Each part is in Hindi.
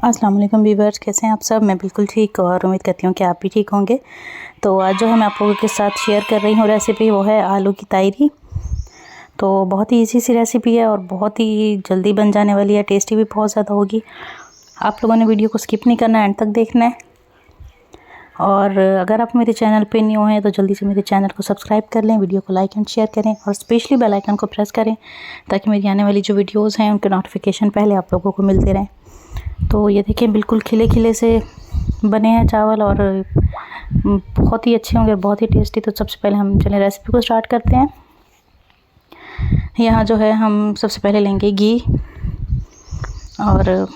अस्सलाम वालेकुम व्यूअर्स, कैसे हैं आप सब। मैं बिल्कुल ठीक और उम्मीद करती हूँ कि आप भी ठीक होंगे। तो आज जो है मैं आप लोगों के साथ शेयर कर रही हूँ रेसिपी, वो है आलू की तायरी। तो बहुत ही इजी सी रेसिपी है और बहुत ही जल्दी बन जाने वाली है, टेस्टी भी बहुत ज़्यादा होगी। आप लोगों ने वीडियो को स्किप नहीं करना, एंड तक देखना है। और अगर आप मेरे चैनल पे न्यू हैं तो जल्दी से मेरे चैनल को सब्सक्राइब कर लें, वीडियो को लाइक एंड शेयर करें और स्पेशली बेल आइकन को प्रेस करें ताकि मेरी आने वाली जो वीडियोज़ हैं उनके नोटिफिकेशन पहले आप लोगों को मिलते रहें। तो ये देखिए, बिल्कुल खिले खिले से बने हैं चावल और बहुत ही अच्छे होंगे, बहुत ही टेस्टी। तो सबसे पहले हम चलें रेसिपी को स्टार्ट करते हैं। यहाँ जो है हम सबसे पहले लेंगे घी, और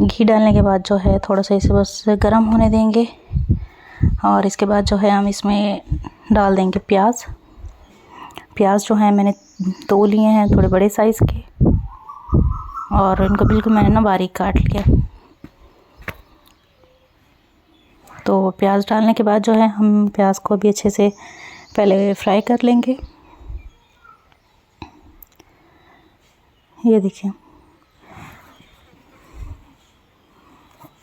घी डालने के बाद जो है थोड़ा सा इसे बस गर्म होने देंगे। और इसके बाद जो है हम इसमें डाल देंगे प्याज। प्याज जो है मैंने 2 लिए हैं, थोड़े बड़े साइज़ के, और इनको बिल्कुल मैंने ना बारीक काट लिया। तो प्याज डालने के बाद जो है हम प्याज को भी अच्छे से पहले फ्राई कर लेंगे। ये देखिए,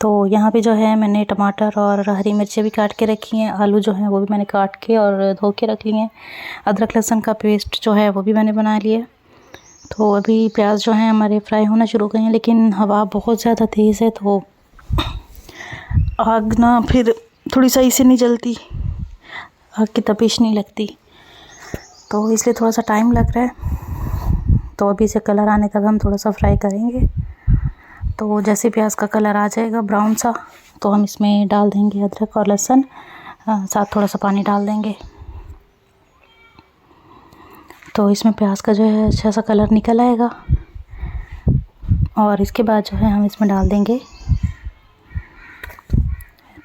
तो यहाँ पे जो है मैंने टमाटर और हरी मिर्चें भी काट के रखी हैं। आलू जो हैं वो भी मैंने काट के और धो के रख लिए हैं। अदरक लहसुन का पेस्ट जो है वो भी मैंने बना लिया। तो अभी प्याज जो है हमारे फ्राई होना शुरू हो गए हैं, लेकिन हवा बहुत ज़्यादा तेज़ है तो आग ना फिर थोड़ी सही से नहीं जलती, आग की तपिश नहीं लगती, तो इसलिए थोड़ा सा टाइम लग रहा है। तो अभी से कलर आने तक हम थोड़ा सा फ्राई करेंगे। तो जैसे प्याज का कलर आ जाएगा ब्राउन सा, तो हम इसमें डाल देंगे अदरक और लहसुन, साथ थोड़ा सा पानी डाल देंगे। तो इसमें प्याज का जो है अच्छा सा कलर निकल आएगा। और इसके बाद जो है हम इसमें डाल देंगे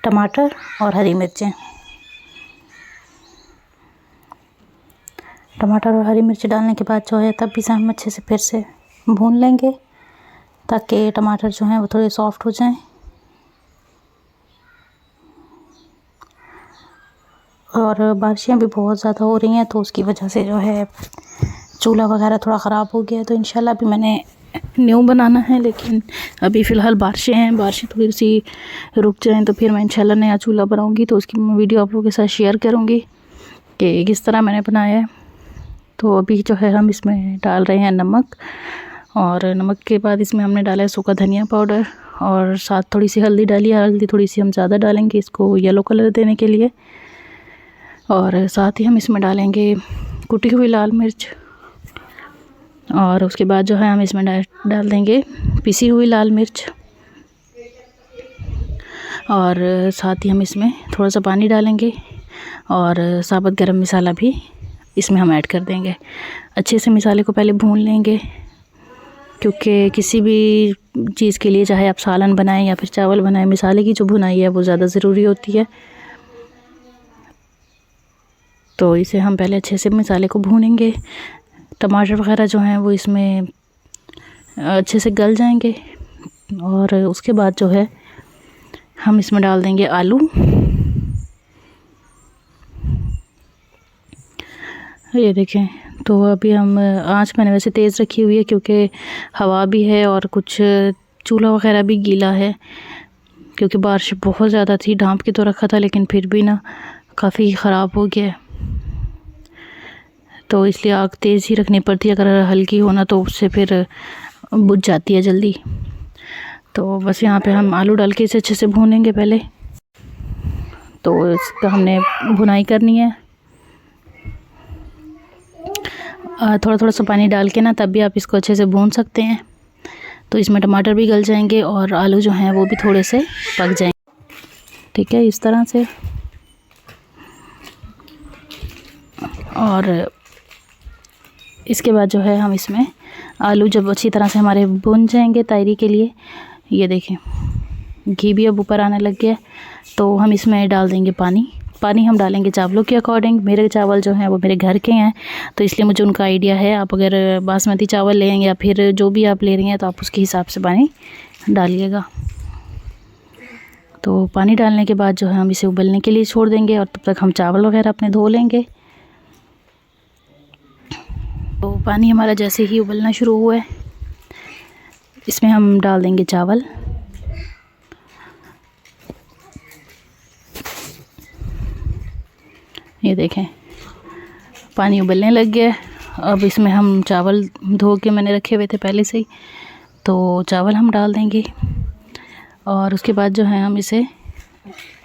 टमाटर और हरी मिर्चें। टमाटर और हरी मिर्च डालने के बाद जो है तब भी हम अच्छे से फिर से भून लेंगे ताकि टमाटर जो हैं वो थोड़े सॉफ्ट हो जाएं। और बारिशें भी बहुत ज़्यादा हो रही हैं तो उसकी वजह से जो है चूल्हा वगैरह थोड़ा ख़राब हो गया है। तो इंशाल्लाह भी मैंने न्यू बनाना है, लेकिन अभी फ़िलहाल बारिशें हैं, बारिशें थोड़ी सी रुक जाएं तो फिर मैं इंशाल्लाह नया चूल्हा बनाऊंगी। तो उसकी मैं वीडियो आप लोगों के साथ शेयर करूंगी कि किस तरह मैंने बनाया है। तो अभी जो है हम इसमें डाल रहे हैं नमक, और नमक के बाद इसमें हमने डाला है सूखा धनिया पाउडर, और साथ थोड़ी सी हल्दी डाली है। हल्दी थोड़ी सी हम ज़्यादा डालेंगे इसको येलो कलर देने के लिए। और साथ ही हम इसमें डालेंगे कुटी हुई लाल मिर्च, और उसके बाद जो है हम इसमें डाल देंगे पिसी हुई लाल मिर्च, और साथ ही हम इसमें थोड़ा सा पानी डालेंगे, और साबुत गरम मसाला भी इसमें हम ऐड कर देंगे। अच्छे से मसाले को पहले भून लेंगे, क्योंकि किसी भी चीज़ के लिए, चाहे आप सालन बनाएं या फिर चावल बनाएं, मसाले की जो भुनाई है वो ज़्यादा ज़रूरी होती है। तो इसे हम पहले अच्छे से मसाले को भूनेंगे। टमाटर वगैरह जो हैं वो इसमें अच्छे से गल जाएंगे, और उसके बाद जो है हम इसमें डाल देंगे आलू। ये देखें, तो अभी हम आंच मैंने वैसे तेज़ रखी हुई है क्योंकि हवा भी है और कुछ चूल्हा वगैरह भी गीला है, क्योंकि बारिश बहुत ज़्यादा थी। ढाँप के तो रखा था लेकिन फिर भी ना काफ़ी ख़राब हो गया, तो इसलिए आग तेज़ ही रखनी पड़ती है। अगर हल्की होना तो उससे फिर बुझ जाती है जल्दी। तो बस यहाँ पे हम आलू डाल के इसे अच्छे से भूनेंगे पहले। तो इसका हमने भुनाई करनी है, थोड़ा थोड़ा सा पानी डाल के ना, तब भी आप इसको अच्छे से भून सकते हैं। तो इसमें टमाटर भी गल जाएंगे और आलू जो हैं वो भी थोड़े से पक जाएंगे। ठीक है, इस तरह से। और इसके बाद जो है हम इसमें आलू जब अच्छी तरह से हमारे भुन जाएंगे तायरी के लिए, ये देखें घी भी अब ऊपर आने लग गया, तो हम इसमें डाल देंगे पानी। पानी हम डालेंगे चावलों के अकॉर्डिंग। मेरे चावल जो हैं वो मेरे घर के हैं, तो इसलिए मुझे उनका आइडिया है। आप अगर बासमती चावल लें या फिर जो भी आप ले रही हैं तो आप उसके हिसाब से पानी डालिएगा। तो पानी डालने के बाद जो है हम इसे उबलने के लिए छोड़ देंगे, और तब तक हम चावल वगैरह अपने धो लेंगे। तो पानी हमारा जैसे ही उबलना शुरू हुआ है, इसमें हम डाल देंगे चावल। ये देखें पानी उबलने लग गया है। अब इसमें हम चावल धो के मैंने रखे हुए थे पहले से ही, तो चावल हम डाल देंगे और उसके बाद जो है हम इसे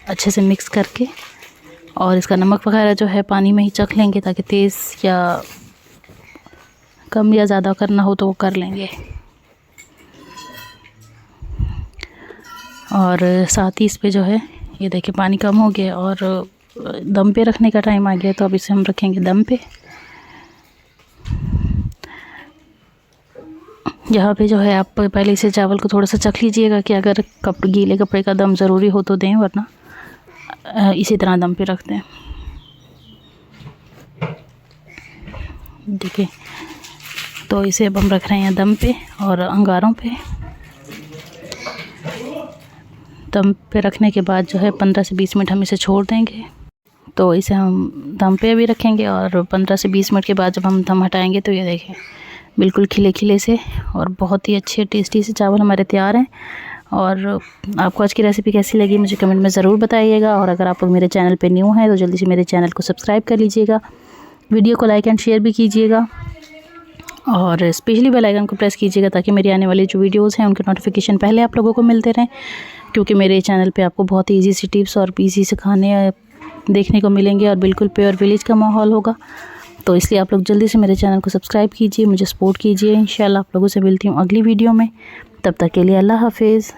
अच्छे से मिक्स करके और इसका नमक वगैरह जो है पानी में ही चख लेंगे, ताकि तेज़ या कम या ज़्यादा करना हो तो वो कर लेंगे। और साथ ही इस पे जो है ये देखिए पानी कम हो गया और दम पे रखने का टाइम आ गया, तो अब इसे हम रखेंगे दम पे। यहाँ पे जो है आप पहले इसे चावल को थोड़ा सा चख लीजिएगा कि अगर गीले कपड़े का दम ज़रूरी हो तो दें, वरना इसी तरह दम पे रखते हैं। देखिए तो इसे अब हम रख रहे हैं दम पे और अंगारों पे। दम पे रखने के बाद जो है 15 से 20 मिनट हम इसे छोड़ देंगे। तो इसे हम दम पे भी रखेंगे और 15 से 20 मिनट के बाद जब हम दम हटाएंगे तो ये देखें बिल्कुल खिले खिले से और बहुत ही अच्छे टेस्टी से चावल हमारे तैयार हैं। और आपको आज की रेसिपी कैसी लगी मुझे कमेंट में ज़रूर बताइएगा। और अगर आप लोग मेरे चैनल पे न्यू हैं तो जल्दी से मेरे चैनल को सब्सक्राइब कर लीजिएगा, वीडियो को लाइक एंड शेयर भी कीजिएगा और स्पेशली बेल आइकन को प्रेस कीजिएगा ताकि मेरी आने वाली जो वीडियोस हैं उनके नोटिफिकेशन पहले आप लोगों को मिलते रहें। क्योंकि मेरे चैनल पे आपको बहुत ही ईजी सी टिप्स और ईजी से खाने देखने को मिलेंगे और बिल्कुल प्योर विलेज का माहौल होगा। तो इसलिए आप लोग जल्दी से मेरे चैनल को सब्सक्राइब कीजिए, मुझे सपोर्ट कीजिए। इंशाल्लाह आप लोगों से मिलती हूँ अगली वीडियो में। तब तक के लिए अल्लाह हाफिज़।